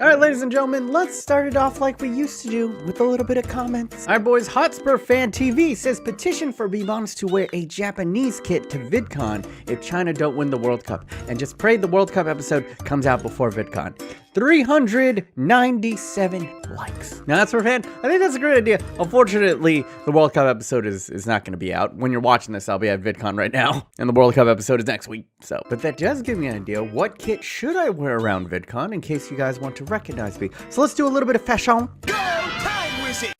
Alright, ladies and gentlemen, let's start it off like we used to do with a little bit of comments. Alright boys, Hotspur Fan TV says petition for B-Bombs to wear a Japanese kit to VidCon if China don't win the World Cup. And just pray the World Cup episode comes out before VidCon. 397 likes. Now that's for fan. I think that's a great idea. Unfortunately, the World Cup episode is not going to be out. When you're watching this, I'll be at VidCon right now. And the World Cup episode is next week. But that does give me an idea. What kit should I wear around VidCon in case you guys want to recognize me? So let's do a little bit of fashion. Go time with it.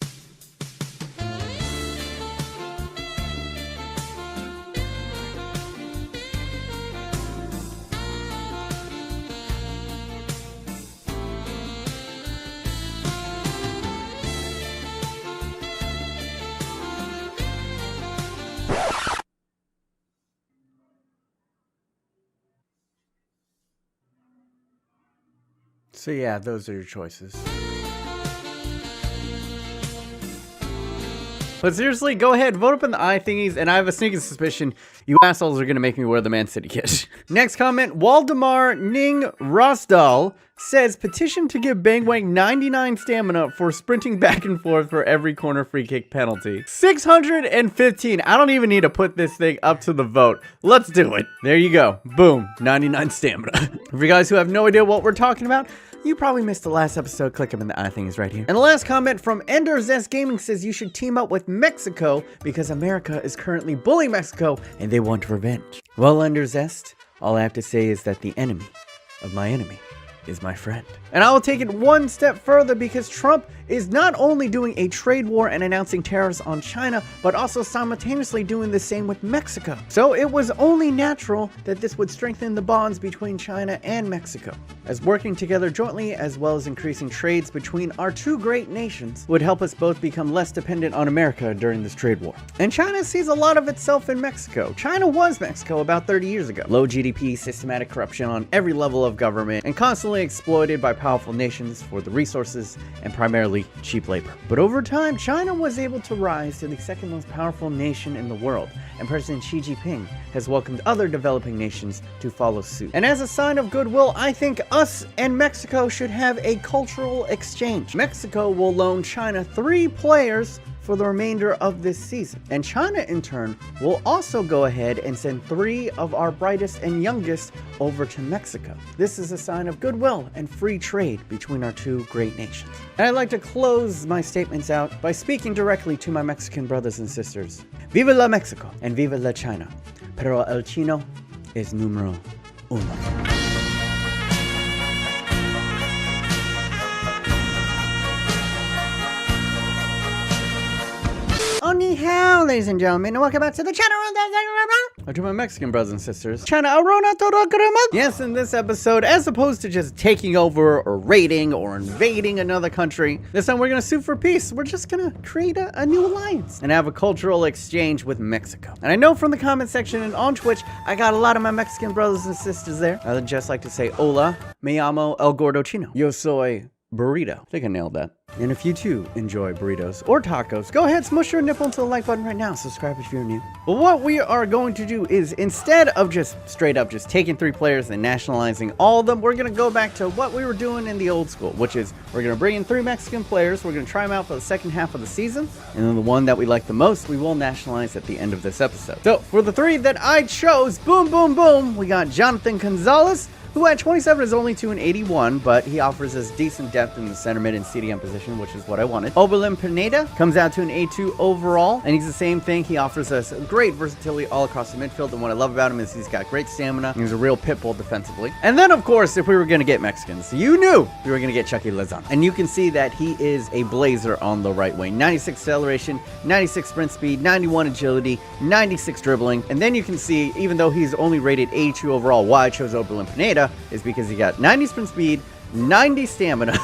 So yeah, those are your choices. But seriously, go ahead, vote up in the eye thingies, and I have a sneaking suspicion you assholes are gonna make me wear the Man City kit. Next comment, Waldemar Ning Rosdal says, petition to give Bang Wang 99 stamina for sprinting back and forth for every corner free kick penalty. 615, I don't even need to put this thing up to the vote. Let's do it. There you go, boom, 99 stamina. For you guys who have no idea what we're talking about, you probably missed the last episode. Click them in the eye thing is right here. And the last comment from Ender Zest Gaming says you should team up with Mexico because America is currently bullying Mexico and they want revenge. Well, Ender Zest, all I have to say is that the enemy of my enemy is my friend. And I will take it one step further because Trump is not only doing a trade war and announcing tariffs on China, but also simultaneously doing the same with Mexico. So it was only natural that this would strengthen the bonds between China and Mexico, as working together jointly as well as increasing trades between our two great nations would help us both become less dependent on America during this trade war. And China sees a lot of itself in Mexico. China was Mexico about 30 years ago. Low GDP, systematic corruption on every level of government, and constantly exploited by powerful nations for the resources and primarily cheap labor. But over time, China was able to rise to the second most powerful nation in the world, and President Xi Jinping has welcomed other developing nations to follow suit. And as a sign of goodwill, I think us and Mexico should have a cultural exchange. Mexico will loan China 3 players for the remainder of this season. And China, in turn, will also go ahead and send 3 of our brightest and youngest over to Mexico. This is a sign of goodwill and free trade between our two great nations. And I'd like to close my statements out by speaking directly to my Mexican brothers and sisters. Viva la Mexico and viva la China. Pero el chino es número uno. Oh, ni hao, ladies and gentlemen, and welcome back to the channel. Or to my Mexican brothers and sisters. Yes, in this episode, as opposed to just taking over or raiding or invading another country, this time we're gonna sue for peace. We're just gonna create a new alliance and have a cultural exchange with Mexico. And I know from the comment section and on Twitch, I got a lot of my Mexican brothers and sisters there. I'd just like to say, hola, me llamo El Gordo Chino. Yo soy burrito. I think I nailed that. And if you too enjoy burritos or tacos, go ahead, smush your nipple into the like button right now. Subscribe if you're new. But what we are going to do is, instead of just straight up just taking 3 players and nationalizing all of them, we're going to go back to what we were doing in the old school, which is we're going to bring in 3 Mexican players. We're going to try them out for the second half of the season. And then the one that we like the most, we will nationalize at the end of this episode. So for the 3 that I chose, boom, boom, boom, we got Jonathan Gonzalez, who at 27 is only 281, but he offers us decent depth in the center mid and CDM position, which is what I wanted. Oberlin Pineda comes out to an A2 overall, and he's the same thing. He offers us great versatility all across the midfield, and what I love about him is he's got great stamina. He's a real pit bull defensively. And then, of course, if we were going to get Mexicans, you knew we were going to get Chucky Lozano. And you can see that he is a blazer on the right wing. 96 acceleration, 96 sprint speed, 91 agility, 96 dribbling. And then you can see, even though he's only rated A2 overall, why I chose Oberlin Pineda is because he got 90 sprint speed, 90 stamina,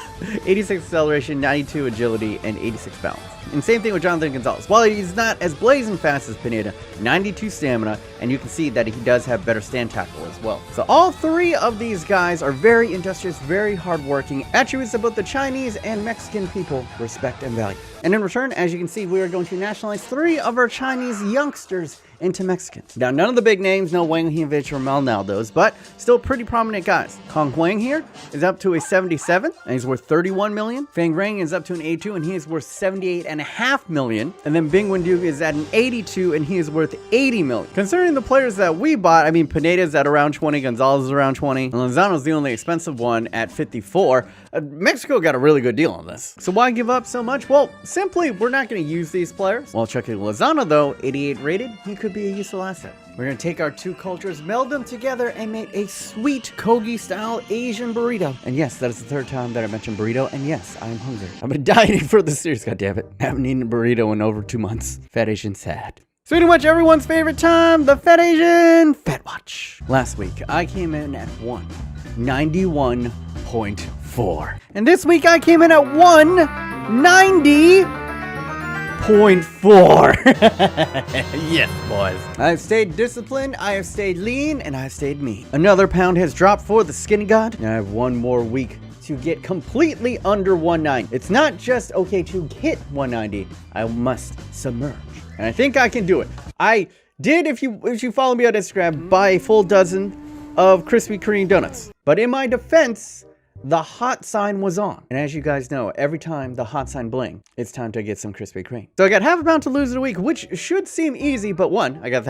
86 acceleration, 92 agility, and 86 balance. And same thing with Jonathan Gonzalez. While he's not as blazing fast as Pineda, 92 stamina, and you can see that he does have better stand tackle as well. So all 3 of these guys are very industrious, very hardworking, attributes that both the Chinese and Mexican people respect and value. And in return, as you can see, we are going to nationalize 3 of our Chinese youngsters into Mexicans. Now, none of the big names, no Wang Hinovic or Malnaldos, but still pretty prominent guys. Kong Huang here is up to a 77, and he's worth 31 million. Fang Rang is up to an 82, and he is worth 78.5 million. And then Bing Wendu is at an 82, and he is worth 80 million. Considering the players that we bought, I mean, Pineda's at around 20, Gonzalez is around 20, and Lozano's the only expensive one at 54. Mexico got a really good deal on this. So why give up so much? Well, simply, we're not going to use these players. While Chucky Lozano, though, 88 rated, he could be a useful asset. We're going to take our two cultures, meld them together, and make a sweet Kogi-style Asian burrito. And yes, that is the third time that I mentioned burrito, and yes, I am hungry. I've been dieting for this series, goddammit. I haven't eaten a burrito in over 2 months. Fat Asian sad. So pretty much everyone's favorite time, the Fat Asian Fat Watch. Last week, I came in at 191.4. And this week, I came in at 190.4. Yes, boys. I've stayed disciplined, I have stayed lean, and I've stayed mean. Another pound has dropped for the skinny god. And I have one more week to get completely under 190. It's not just okay to hit 190, I must submerge. And I think I can do it. I did, if you follow me on Instagram, buy a full dozen of Krispy Kreme donuts. But in my defense, the hot sign was on. And as you guys know, every time the hot sign bling, it's time to get some Krispy Kreme. So I got half a pound to lose in a week, which should seem easy, but one, I got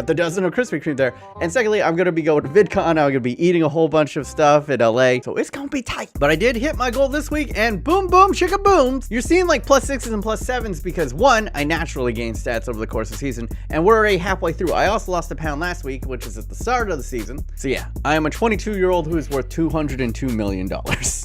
the dozen of Krispy Kreme there. And secondly, I'm gonna be going to VidCon. I'm gonna be eating a whole bunch of stuff in LA. So it's gonna be tight. But I did hit my goal this week, and boom, boom, shika booms. You're seeing like +6s and +7s because one, I naturally gained stats over the course of the season, and we're already halfway through. I also lost a pound last week, which is at the start of the season. So yeah, I am a 22-year-old who is worth $202 million.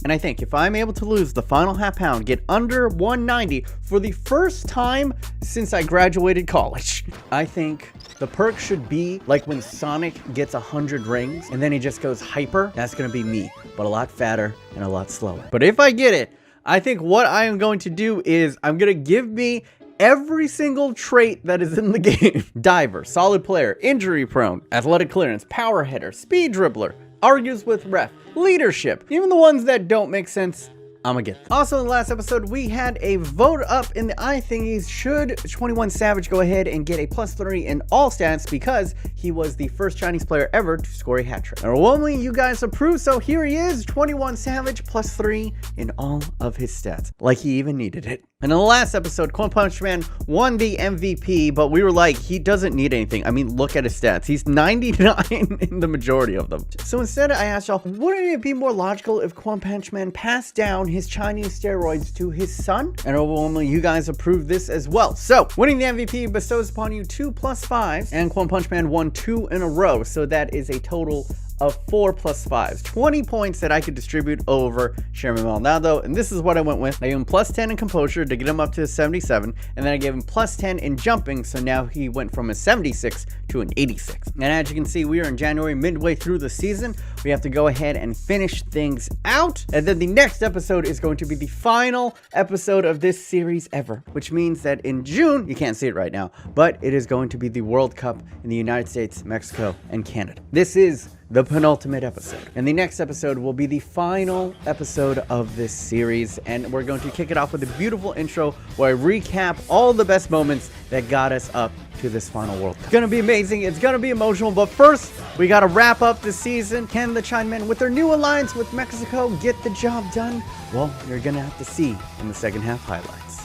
And I think if I'm able to lose the final half pound, get under 190 for the first time since I graduated college, I think the perk should be like when Sonic gets 100 rings and then he just goes hyper. That's gonna be me, but a lot fatter and a lot slower. But if I get it, I think what I am going to do is I'm gonna give me every single trait that is in the game. Diver, solid player, injury prone, athletic clearance, power hitter, speed dribbler, argues with ref, leadership, even the ones that don't make sense, I'ma get them. Also in the last episode, we had a vote up in the iThingies. Should 21 Savage go ahead and get a +3 in all stats because he was the first Chinese player ever to score a hat trick. Overwhelmingly, you guys approved, so here he is, 21 Savage +3 in all of his stats. Like he even needed it. And in the last episode, One Punch Man won the MVP, but we were like, he doesn't need anything. I mean, look at his stats. He's 99 in the majority of them. So instead, I asked y'all, wouldn't it be more logical if One Punch Man passed down his Chinese steroids to his son? And overwhelmingly, you guys approved this as well. So, winning the MVP bestows upon you 2 +5s, and One Punch Man won 2 in a row. So that is a total of 4 +5s, 20 points that I could distribute over Sherman Maldonado, and this is what I went with. I gave him +10 in composure to get him up to a 77, and then I gave him +10 in jumping, so now he went from a 76 to an 86. And as you can see, we are in January, midway through the season. We have to go ahead and finish things out, and then the next episode is going to be the final episode of this series ever, which means that in June, you can't see it right now, but it is going to be the World Cup in the United States, Mexico, and Canada. This is the penultimate episode. And the next episode will be the final episode of this series. And we're going to kick it off with a beautiful intro where I recap all the best moments that got us up to this final World Cup. It's gonna be amazing. It's gonna be emotional. But first, we gotta wrap up the season. Can the Chinamen, with their new alliance with Mexico, get the job done? Well, you're gonna have to see in the second half highlights.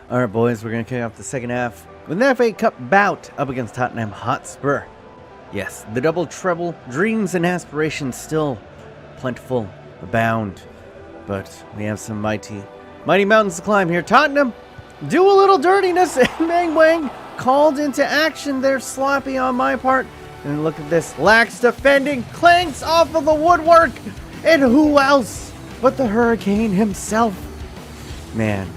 All right, boys, we're gonna kick off the second half with an FA Cup bout up against Tottenham Hotspur. Yes, the double treble, dreams and aspirations still plentiful, abound. But we have some mighty mountains to climb here. Tottenham, do a little dirtiness, and Bang Wang called into action there, sloppy on my part. And look at this, lax defending, clanks off of the woodwork. And who else but the Hurricane himself? Man,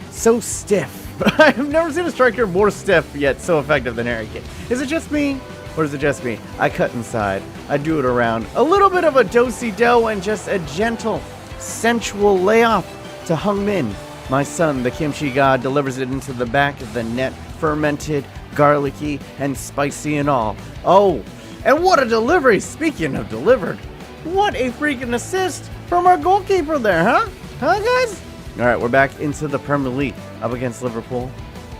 so stiff. I've never seen a striker more stiff yet so effective than Hurricane. Is it just me? Or is it just me? I cut inside. I do it around. A little bit of a do-si-do and just a gentle, sensual layoff to Hung Min. My son, the kimchi god, delivers it into the back of the net, fermented, garlicky, and spicy and all. Oh, and what a delivery! Speaking of delivered, what a freaking assist from our goalkeeper there, huh? Huh, guys? All right, we're back into the Premier League, up against Liverpool.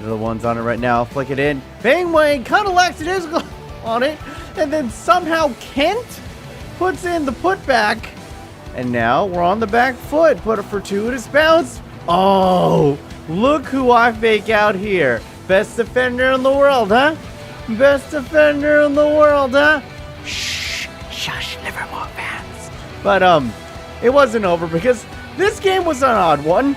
They're the ones on it right now. Flick it in. Bang Wang kind of lackadaisical on it. And then somehow Kent puts in the putback. And now we're on the back foot. Put a fortuitous bounce. Oh, look who I fake out here. Best defender in the world, huh? Best defender in the world, huh? Shh, shush, Liverpool fans. But it wasn't over because this game was an odd one.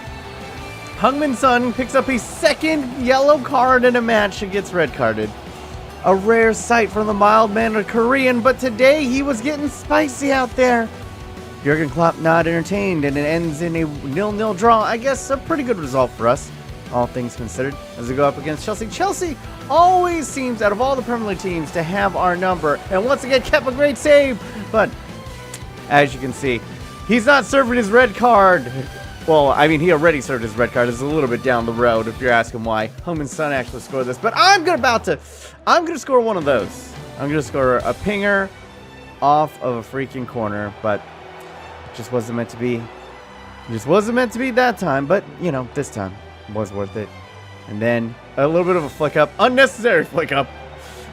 Heung-min Son picks up his second yellow card in a match and gets red carded. A rare sight from the mild-mannered Korean, but today he was getting spicy out there. Jurgen Klopp not entertained, and it ends in a 0-0 draw. I guess a pretty good result for us, all things considered, as we go up against Chelsea. Chelsea always seems, out of all the Premier League teams, to have our number, and once again kept a great save. But as you can see, he's not serving his red card. Well, I mean, he already served his red card. It's a little bit down the road if you're asking why. Heung-min Son actually scored this, but I'm gonna score one of those. I'm gonna score a pinger off of a freaking corner, but it just wasn't meant to be. It just wasn't meant to be that time, but you know, this time was worth it. And then a little bit of a flick up, unnecessary flick up.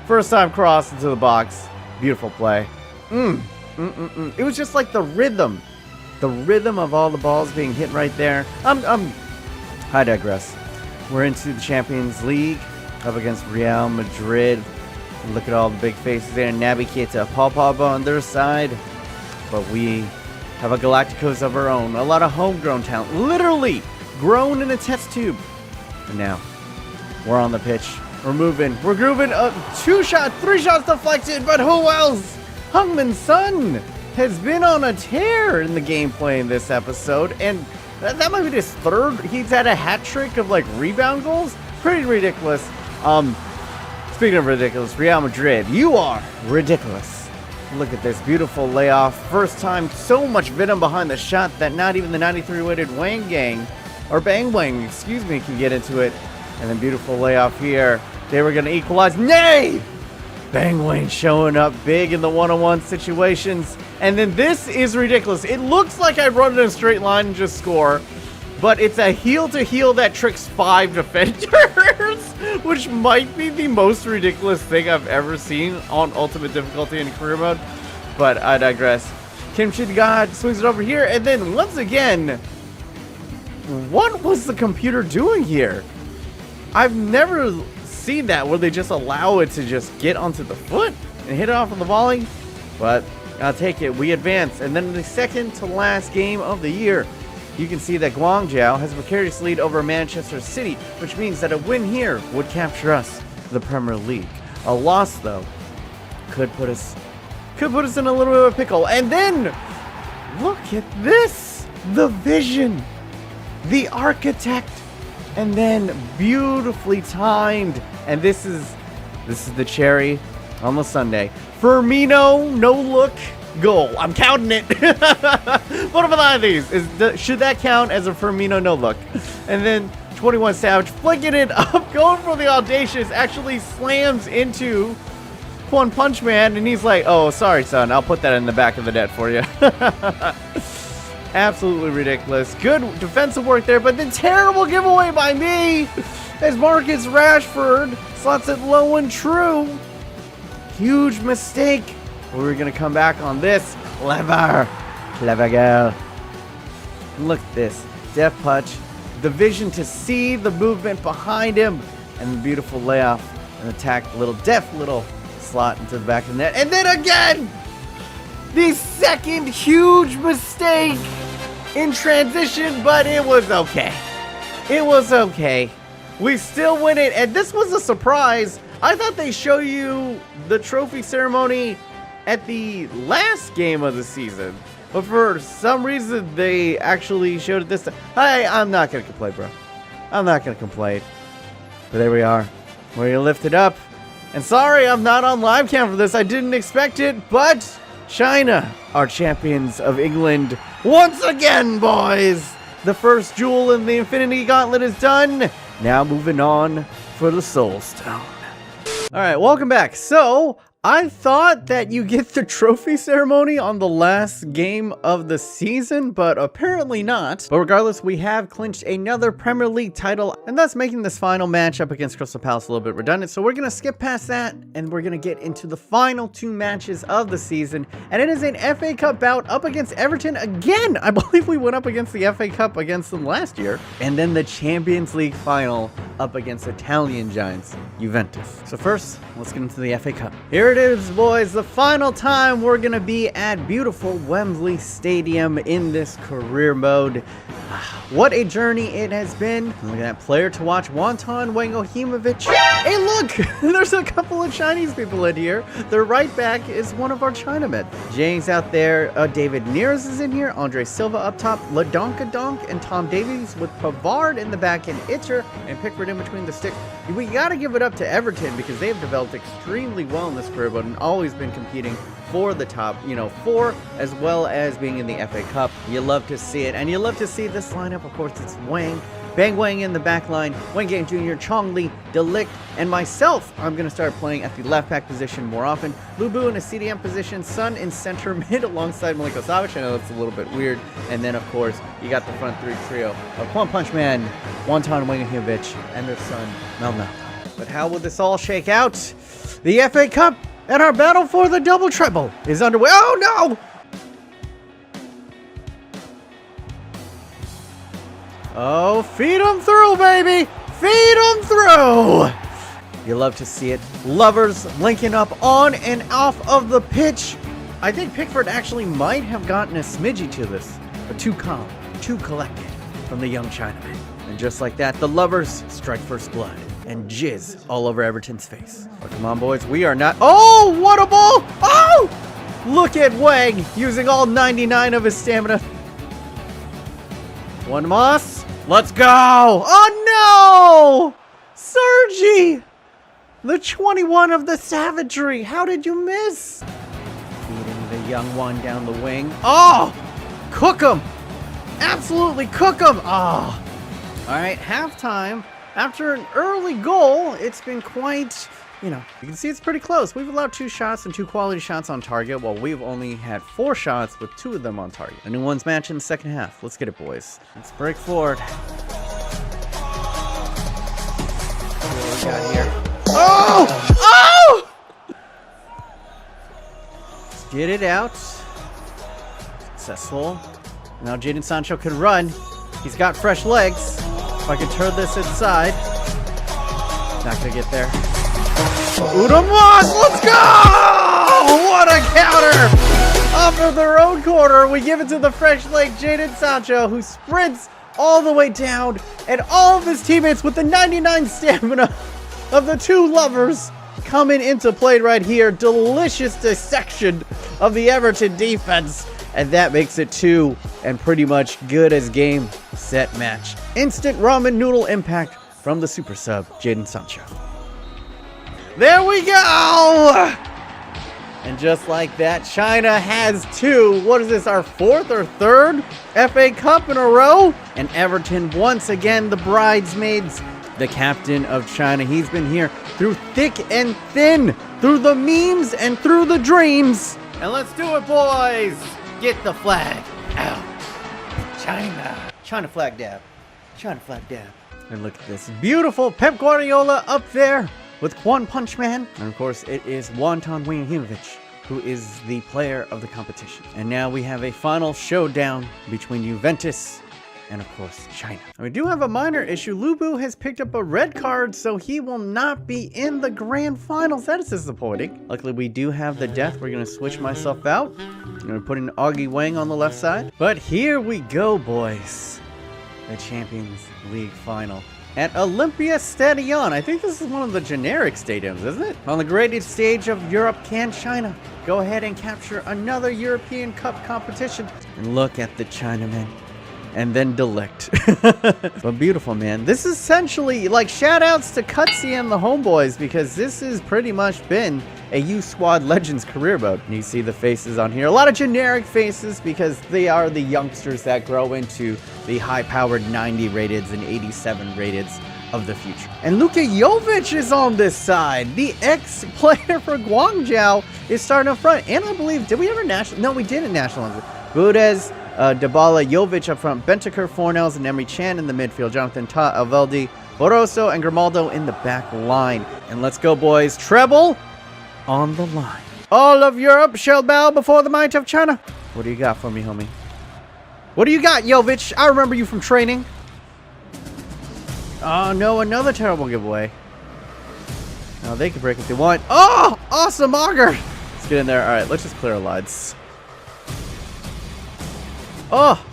First time cross into the box. Beautiful play. It was just like the rhythm of all the balls being hit right there. I digress. We're into the Champions League up against Real Madrid. Look at all the big faces there. Naby Keita, Paul Pogba on their side. But we have a Galacticos of our own. A lot of homegrown talent. Literally grown in a test tube. And now we're on the pitch. We're moving. We're grooving. 3 shots deflected. But who else? Heung-min Son has been on a tear in the gameplay in this episode. And that might be his third. He's had a hat trick of like rebound goals. Pretty ridiculous. Speaking of ridiculous, Real Madrid, you are ridiculous. Look at this beautiful layoff. First time, so much venom behind the shot that not even the 93 weighted Wang Gang, or Bang Wang, excuse me, can get into it. And then beautiful layoff here. They were going to equalize. Nay! Bang Wang showing up big in the one-on-one situations. And then this is ridiculous. It looks like I run in a straight line and just score. But it's a heel-to-heel that tricks 5 defenders, which might be the most ridiculous thing I've ever seen on Ultimate Difficulty in career mode. But I digress. Kim Shin-God swings it over here, and then once again, what was the computer doing here? I've never seen that where they just allow it to just get onto the foot and hit it off of the volley. But I'll take it. We advance, and then the second to last game of the year. You can see that Guangzhou has a precarious lead over Manchester City, which means that a win here would capture us the Premier League. A loss, though, could put us in a little bit of a pickle. And then, look at this! The vision! The architect! And then, beautifully timed. And this is the cherry on the sundae. Firmino, no look. Goal. I'm counting it. What about these? Should that count as a Firmino no look? And then 21 Savage flicking it up, going for the audacious, actually slams into One Punch Man, and he's like, "Oh, sorry, son. I'll put that in the back of the net for you." Absolutely ridiculous. Good defensive work there, but then terrible giveaway by me as Marcus Rashford slots it low and true. Huge mistake. We're going to come back on this. Clever girl. Look at this. Deft touch. The vision to see the movement behind him. And the beautiful layoff. And attack. Deft little slot into the back of the net. And then again! The second huge mistake in transition. But it was okay. It was okay. We still win it. And this was a surprise. I thought they show you the trophy ceremony at the last game of the season, but for some reason they actually showed it this time. I'm not gonna complain, bro. I'm not gonna complain. But there we are. We're gonna lift it up. And sorry, I'm not on live cam for this. I didn't expect it, but China are champions of England once again, boys. The first jewel in the Infinity Gauntlet is done. Now moving on for the Soul Stone. All right, welcome back. So I thought that you get the trophy ceremony on the last game of the season, but apparently not. But regardless, we have clinched another Premier League title, and thus making this final match up against Crystal Palace a little bit redundant. So we're going to skip past that, and we're going to get into the final 2 matches of the season. And it is an FA Cup bout up against Everton again. I believe we went up against the FA Cup against them last year. And then the Champions League final up against Italian giants, Juventus. So first, let's get into the FA Cup. Here it is, boys, the final time we're gonna be at beautiful Wembley Stadium in this career mode. What a journey it has been. Look at that player to watch, Wonton Wangohimovic. Hey, look, there's a couple of Chinese people in here. Their right back is one of our Chinamen. Jay's out there. David Neres is in here. Andre Silva up top. Ladonkadonk and Tom Davies with Pavard in the back and Itcher and Pickford in between the sticks. We gotta give it up to Everton because they've developed extremely well in this career mode and always been competing for the top, 4, as well as being in the FA Cup. You love to see it, and you love to see this lineup. Of course, it's Wang, Bang Wang in the back line, Wang Gang Jr., Chong Li, Delict, and myself. I'm going to start playing at the left back position more often. Lubu in a CDM position, Sun in center mid alongside Milinko Savic. I know that's a little bit weird. And then, of course, you got the front 3 trio of One Punch Man, Wonton Wangohimovic, and their son, Melna. But how will this all shake out? The FA Cup and our battle for the double treble is underway. Oh no! Oh, feed them through, baby! Feed them through! You love to see it. Lovers linking up on and off of the pitch. I think Pickford actually might have gotten a smidgy to this, but too calm, too collected from the young Chinaman. And just like that, the lovers strike first blood and jizz all over Everton's face. But come on, boys, we are not. Oh, what a ball! Oh! Look at Wang using all 99 of his stamina. One Moss. Let's go! Oh no! Sergi! The 21 of the savagery. How did you miss? Feeding the young one down the wing. Oh! Cook him! Absolutely cook him! Oh! Alright, halftime. After an early goal, it's been quite, you can see it's pretty close. We've allowed 2 shots and 2 quality shots on target, while we've only had 4 shots with 2 of them on target. A new one's match in the second half. Let's get it, boys. Let's break forward. What we got here? Oh! Oh! Let's get it out. Successful. Now Jadon Sancho can run. He's got fresh legs. If I can turn this inside. Not gonna get there. Udamos, let's go! What a counter! Off of their own corner, we give it to the fresh leg Jadon Sancho, who sprints all the way down, and all of his teammates with the 99 stamina of the 2 lovers coming into play right here. Delicious dissection of the Everton defense. And that makes it 2 and pretty much good as game, set, match. Instant ramen noodle impact from the super sub, Jadon Sancho. There we go! And just like that, China has 2. What is this, our 4th or 3rd FA Cup in a row? And Everton, once again, the bridesmaids, the captain of China. He's been here through thick and thin, through the memes and through the dreams. And let's do it, boys! Get the flag out. China. China flag dab. China flag dab. And look at this beautiful Pep Guardiola up there with One Punch Man. And of course, it is Wonton Wangohimovic, who is the player of the competition. And now we have a final showdown between Juventus and of course China. And we do have a minor issue. Lubu has picked up a red card, so he will not be in the grand finals. That is disappointing. Luckily, we do have the death. We're gonna switch myself out. I'm gonna put in Augie Wang on the left side. But here we go, boys. The Champions League final at Olympia Stadion. I think this is one of the generic stadiums, isn't it? On the greatest stage of Europe, can China go ahead and capture another European Cup competition? And look at the Chinamen. And then Delict. But beautiful, man. This is essentially like shout outs to Cutsy and the homeboys, because this has pretty much been a U Squad Legends career mode. And you see the faces on here. A lot of generic faces because they are the youngsters that grow into the high-powered 90 rateds and 87 rateds. of the future. And Luka Jovic is on this side. The ex-player for Guangzhou is starting up front. And I believe, did we ever national? No, we didn't nationalize it. Budez, Dybala, Jovic up front, Bentancur, Fornells, and Emre Can in the midfield. Jonathan Ta, Aveldi, Boroso, and Grimaldo in the back line. And let's go, boys. Treble on the line. All of Europe shall bow before the might of China. What do you got for me, homie? What do you got, Jovic? I remember you from training. Oh, no, another terrible giveaway. Oh, they can break if they want. Oh, awesome auger. Let's get in there. All right, let's just clear our lights. Oh,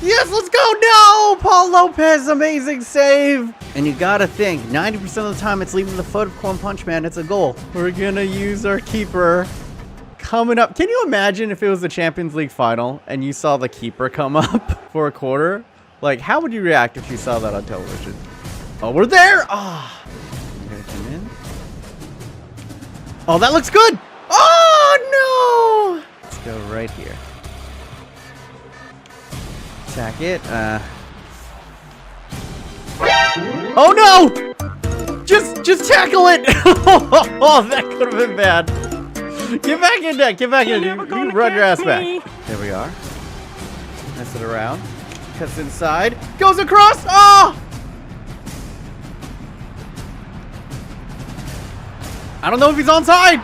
yes, let's go. No, Paul Lopez, amazing save. And you got to think, 90% of the time it's leaving the foot of Corn Punch Man. It's a goal. We're going to use our keeper coming up. Can you imagine if it was the Champions League final and you saw the keeper come up for a quarter? Like, how would you react if you saw that on television? Oh, we're there. Ah, I'm going to come in. Oh, that looks good. Oh, no. Let's go right here. Attack it. Oh no! Just tackle it! Oh, that could have been bad. Get back in there. Get back in there. You run your ass back. There we are. Mess it around. Cuts inside. Goes across. Oh! I don't know if he's onside.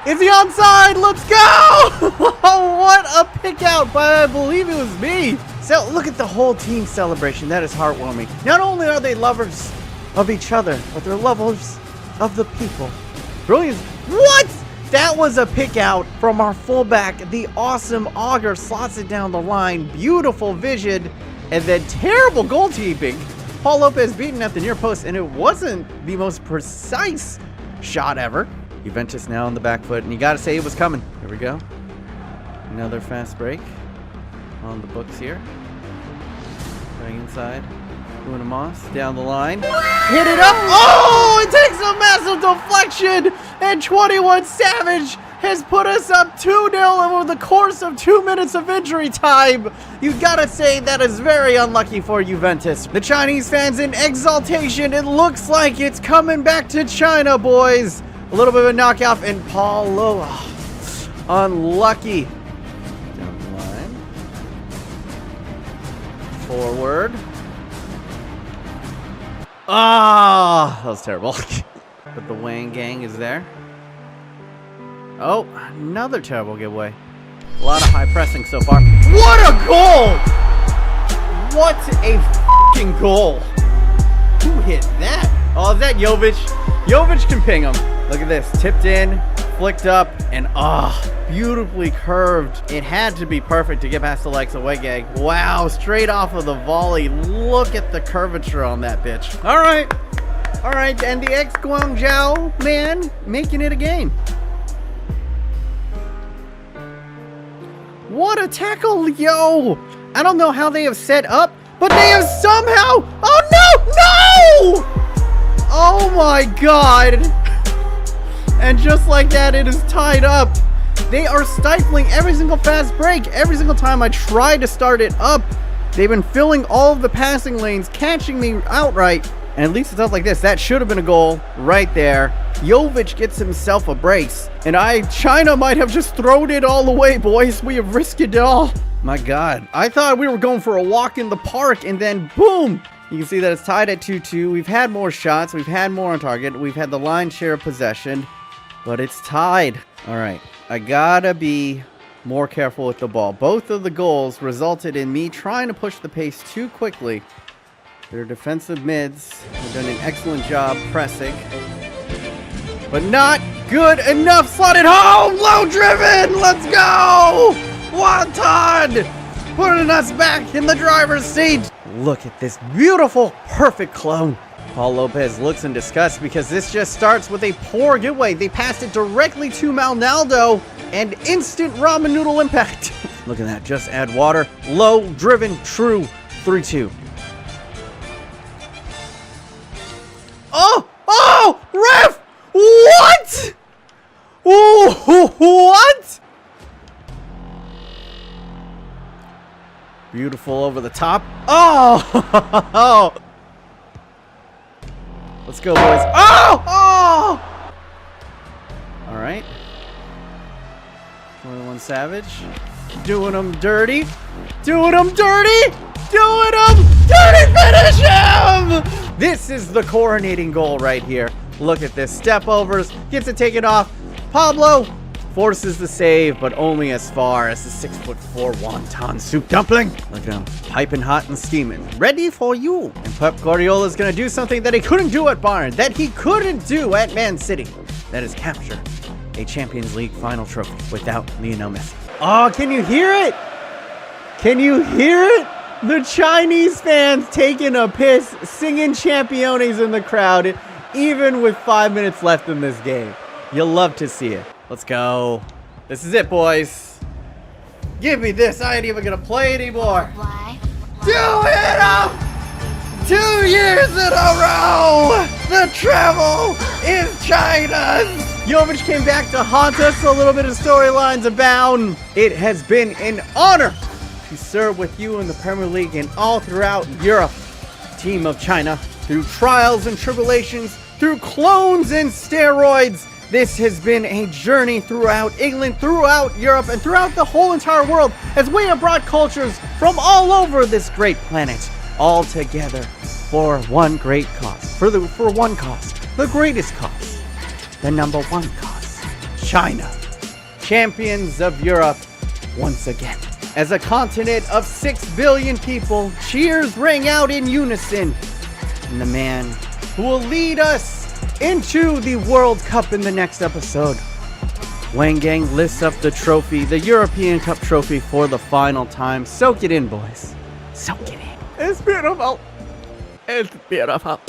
Is he onside? Let's go! What a pick out by, I believe it was me. So look at the whole team celebration. That is heartwarming. Not only are they lovers of each other, but they're lovers of the people. Brilliant. What? That was a pick out from our fullback. The awesome auger slots it down the line. Beautiful vision. And then terrible goalkeeping. Paul Lopez beaten at the near post, and it wasn't the most precise shot ever. Juventus now on the back foot, and you got to say it was coming. Here we go. Another fast break on the books here. Going inside. Una Moss down the line. Hit it up. Oh, it takes a massive deflection. And 21 Savage has put us up 2-0 over the course of 2 minutes of injury time. You gotta say that is very unlucky for Juventus. The Chinese fans in exaltation. It looks like it's coming back to China, boys. A little bit of a knockout, and Paul Lowe. Unlucky. Down the line. Forward. Ah, that was terrible. But the Wang gang is there. Oh, another terrible giveaway. A lot of high pressing so far. What a goal! What a f***ing goal. Who hit that? Oh, is that Jovic? Jovic can ping him. Look at this. Tipped in, flicked up, and beautifully curved. It had to be perfect to get past the legs of Wegeg. Wow, straight off of the volley. Look at the curvature on that bitch. All right, and the ex-Guangzhou man making it a game. What a tackle, yo! I don't know how they have set up, but they have somehow... Oh, no! Oh, my God. And just like that, it is tied up. They are stifling every single fast break. Every single time I try to start it up, they've been filling all of the passing lanes, catching me outright. And at least it's stuff like this. That should have been a goal right there. Jovic gets himself a brace. And China might have just thrown it all away, boys. We have risked it all. My God. I thought we were going for a walk in the park, and then boom. You can see that it's tied at 2-2. We've had more shots. We've had more on target. We've had the lion's share of possession. But it's tied. All right. I gotta be more careful with the ball. Both of the goals resulted in me trying to push the pace too quickly. Their defensive mids have done an excellent job pressing. But not good enough. Slotted home. Low driven. Let's go. Wonton putting us back in the driver's seat. Look at this beautiful, perfect clone. Paul Lopez looks in disgust because this just starts with a poor giveaway. They passed it directly to Malnaldo and instant ramen noodle impact. Look at that. Just add water. Low driven, true. 3-2. Oh, ref! What? Ooh, what? Beautiful over the top. Oh! Let's go, boys. Oh! Oh! All right. 21 Savage. Doing them dirty. Doing them dirty. Doing them dirty. Finish him! This is the coronating goal right here. Look at this. Step overs. Gets it taken off. Pablo forces the save, but only as far as the 6'4" wonton soup dumpling. Look at him, piping hot and steaming, ready for you. And Pep Guardiola is going to do something that he couldn't do at Bayern, that he couldn't do at Man City. That is capture a Champions League final trophy without Lionel Messi. Oh, can you hear it? Can you hear it? The Chinese fans taking a piss, singing Championes in the crowd, even with 5 minutes left in this game. You'll love to see it. Let's go. This is it, boys. Give me this. I ain't even gonna play anymore. Why? 2 in a 2 years in a row. The travel is China's. Jovic came back to haunt us. A little bit of storylines abound. It has been an honor to serve with you in the Premier League and all throughout Europe. Team of China, through trials and tribulations, through clones and steroids. This has been a journey throughout England, throughout Europe, and throughout the whole entire world as we have brought cultures from all over this great planet all together for one great cause. For one cause. The greatest cause. The number one cause. China. Champions of Europe once again. As a continent of 6 billion people, cheers ring out in unison. And the man who will lead us into the World Cup in the next episode. Wang Gang lifts up the trophy, the European Cup trophy, for the final time. Soak it in, boys. Soak it in. It's beautiful. It's beautiful.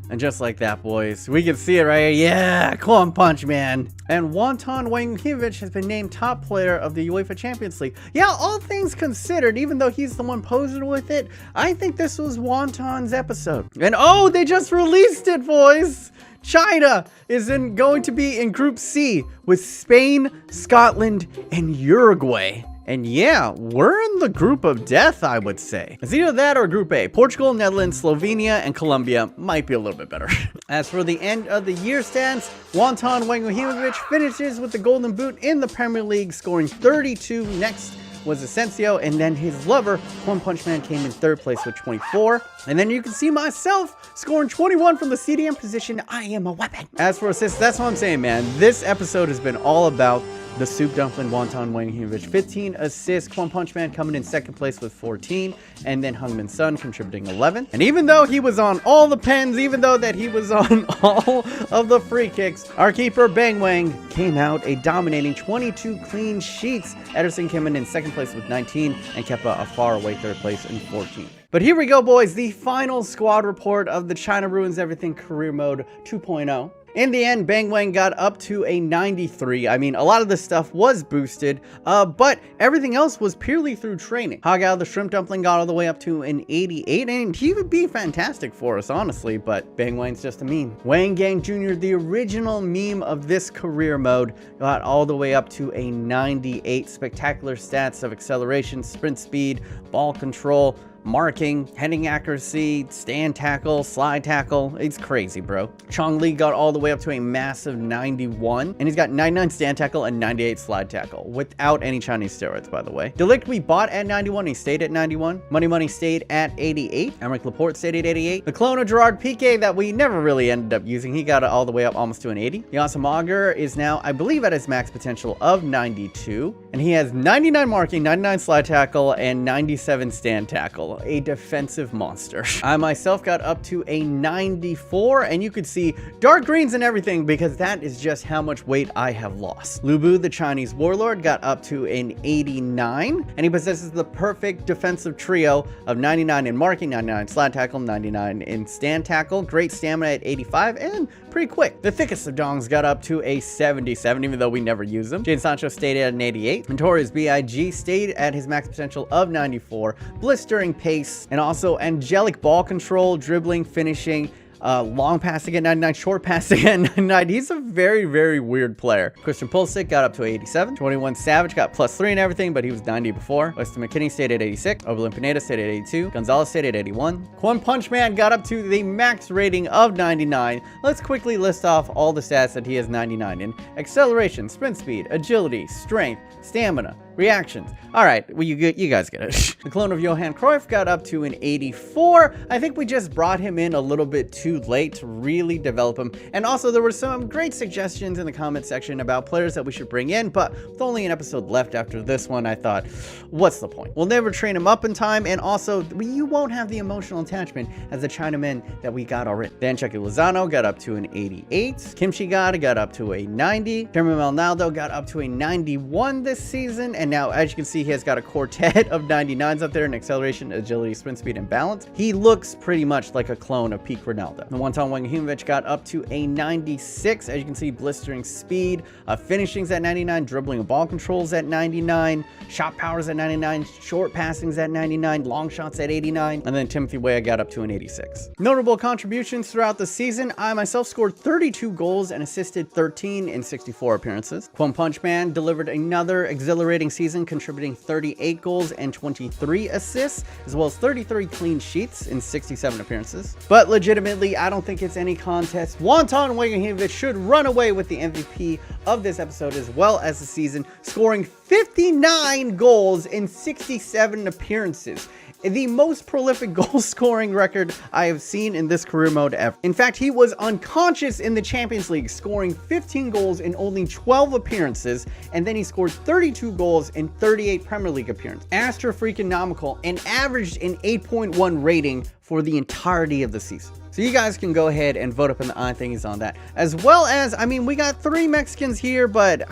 And just like that, boys, we can see it right here. Yeah, Clum Punch, man. And Wonton Wanghievich has been named top player of the UEFA Champions League. Yeah, all things considered, even though he's the one posing with it, I think this was Wonton's episode. And oh, they just released it, boys. China is going to be in Group C with Spain, Scotland, and Uruguay. And yeah, we're in the group of death, I would say. It's either that or Group A. Portugal, Netherlands, Slovenia, and Colombia might be a little bit better. As for the end of the year stats, Wonton Wanghievich finishes with the Golden Boot in the Premier League, scoring 32. Next was Asensio, and then his lover, One Punch Man, came in 3rd place with 24. And then you can see myself scoring 21 from the CDM position. I am a weapon. As for assists, that's what I'm saying, man. This episode has been all about the Soup Dumpling Wonton Wanghievich. 15 assists. One Punch Man coming in 2nd place with 14. And then Heung-min Son contributing 11. And even though he was on all the pens, even though that he was on all of the free kicks, our keeper Bang Wang came out a dominating 22 clean sheets. Ederson came in 2nd place with 19 and kept a far away 3rd place in 14. But here we go, boys. The final squad report of the China Ruins Everything Career Mode 2.0. In the end, Bang Wang got up to a 93. I mean, a lot of this stuff was boosted, but everything else was purely through training. Hagao the Shrimp Dumpling got all the way up to an 88, and he would be fantastic for us, honestly, but Bang Wang's just a meme. Wang Gang Jr., the original meme of this career mode, got all the way up to a 98. Spectacular stats of acceleration, sprint speed, ball control, marking, heading accuracy, stand tackle, slide tackle. It's crazy, bro. Chong Li got all the way up to a massive 91, and he's got 99 stand tackle and 98 slide tackle without any Chinese steroids, by the way. Delict we bought at 91, he stayed at 91. Money stayed at 88. Emerick Laporte stayed at 88. The clone of Gerard Piqué that we never really ended up using, he got it all the way up almost to an 80. Yasim Auger is now, I believe, at his max potential of 92, and he has 99 marking, 99 slide tackle, and 97 stand tackle. A defensive monster. I myself got up to a 94, and you could see dark greens and everything because that is just how much weight I have lost. Lu Bu, the Chinese warlord, got up to an 89, and he possesses the perfect defensive trio of 99 in marking, 99 slide tackle, 99 in stand tackle, great stamina at 85, and pretty quick. The thickest of dongs got up to a 77, even though we never use them. Jadon Sancho stayed at an 88. Notorious B.I.G. stayed at his max potential of 94. Blistering pace, and also angelic ball control, dribbling, finishing, long passing at 99, short passing at 99. He's a very, very weird player. Christian Pulisic got up to 87. 21 Savage got +3 and everything, but he was 90 before. Weston McKennie stayed at 86. Oberlin Pineda stayed at 82. Gonzalez stayed at 81. Quan Punch Man got up to the max rating of 99. Let's quickly list off all the stats that he has 99 in. Acceleration, sprint speed, agility, strength, stamina, reactions. All right, well, you guys get it. The clone of Johan Cruyff got up to an 84. I think we just brought him in a little bit too late to really develop him. And also, there were some great suggestions in the comment section about players that we should bring in, but with only an episode left after this one, I thought, what's the point? We'll never train him up in time, and also, you won't have the emotional attachment as the Chinamen that we got already. Then Chucky Lozano got up to an 88. Kimchi got up to a 90. Herman Malnaldo got up to a 91 this season, and now, as you can see, he has got a quartet of 99s up there in acceleration, agility, sprint speed, and balance. He looks pretty much like a clone of peak Ronaldo. The one-time Wangahimovic got up to a 96. As you can see, blistering speed, finishings at 99, dribbling and ball controls at 99, shot powers at 99, short passings at 99, long shots at 89, and then Timothy Weah got up to an 86. Notable contributions throughout the season. I myself scored 32 goals and assisted 13 in 64 appearances. Quan Punch Man delivered another exhilarating season, contributing 38 goals and 23 assists, as well as 33 clean sheets in 67 appearances. But legitimately, I don't think it's any contest. Wonton Wangahimovic should run away with the MVP of this episode as well as the season, scoring 59 goals in 67 appearances. The most prolific goal scoring record I have seen in this career mode ever. In fact, he was unconscious in the Champions League, scoring 15 goals in only 12 appearances, and then he scored 32 goals in 38 Premier League appearances. Astro-freaking-nomical, and averaged an 8.1 rating for the entirety of the season. So you guys can go ahead and vote up in the thingies on that. As well as, I mean, we got 3 Mexicans here, but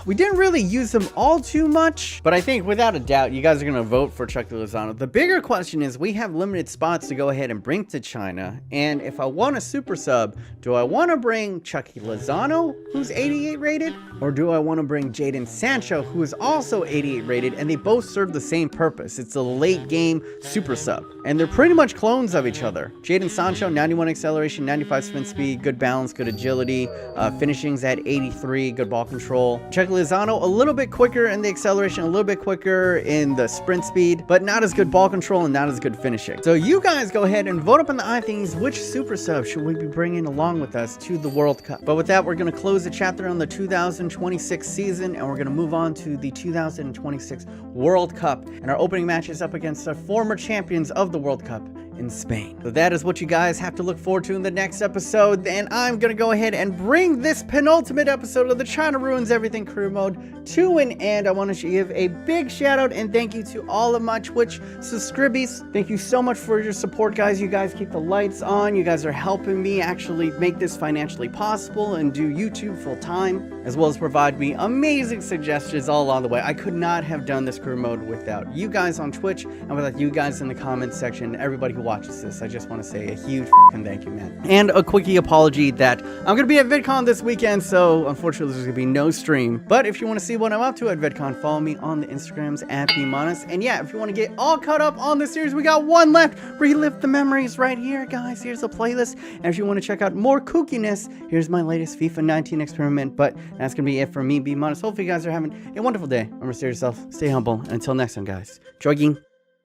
we didn't really use them all too much. But I think without a doubt, you guys are going to vote for Chucky Lozano. The bigger question is, we have limited spots to go ahead and bring to China. And if I want a super sub, do I want to bring Chucky Lozano, who's 88 rated? Or do I want to bring Jadon Sancho, who is also 88 rated? And they both serve the same purpose. It's a late game super sub. And they're pretty much clones of each other. Jadon Sancho, 91 acceleration, 95 sprint speed, good balance, good agility, finishings at 83, good ball control. Chucky Lozano, a little bit quicker in the acceleration, a little bit quicker in the sprint speed, but not as good ball control and not as good finishing. So you guys go ahead and vote up in the thingies, which super sub should we be bringing along with us to the World Cup. But with that, we're going to close the chapter on the 2026 season, and we're going to move on to the 2026 World Cup. And our opening match is up against our former champions of the World Cup in Spain. So that is what you guys have to look forward to in the next episode. And I'm gonna go ahead and bring this penultimate episode of the China Ruins Everything career mode to an end. I want to give a big shout out and thank you to all of my Twitch subscribers. Thank you so much for your support, guys. You guys keep the lights on. You guys are helping me actually make this financially possible and do YouTube full time, as well as provide me amazing suggestions all along the way. I could not have done this career mode without you guys on Twitch and without you guys in the comments section. Everybody who watches this, I just want to say a huge thank you, man. And a quickie apology that I'm going to be at VidCon this weekend, so unfortunately there's going to be no stream. But if you want to see what I'm up to at VidCon, follow me on the Instagrams at @bmonis. And yeah, if you want to get all caught up on the series, we got one left. Relive the memories right here, guys. Here's a playlist. And if you want to check out more kookiness, here's my latest FIFA 19 experiment. But that's going to be it from me, bmonis. Hopefully you guys are having a wonderful day. Remember to stay yourself, stay humble, and until next time, guys, jogging.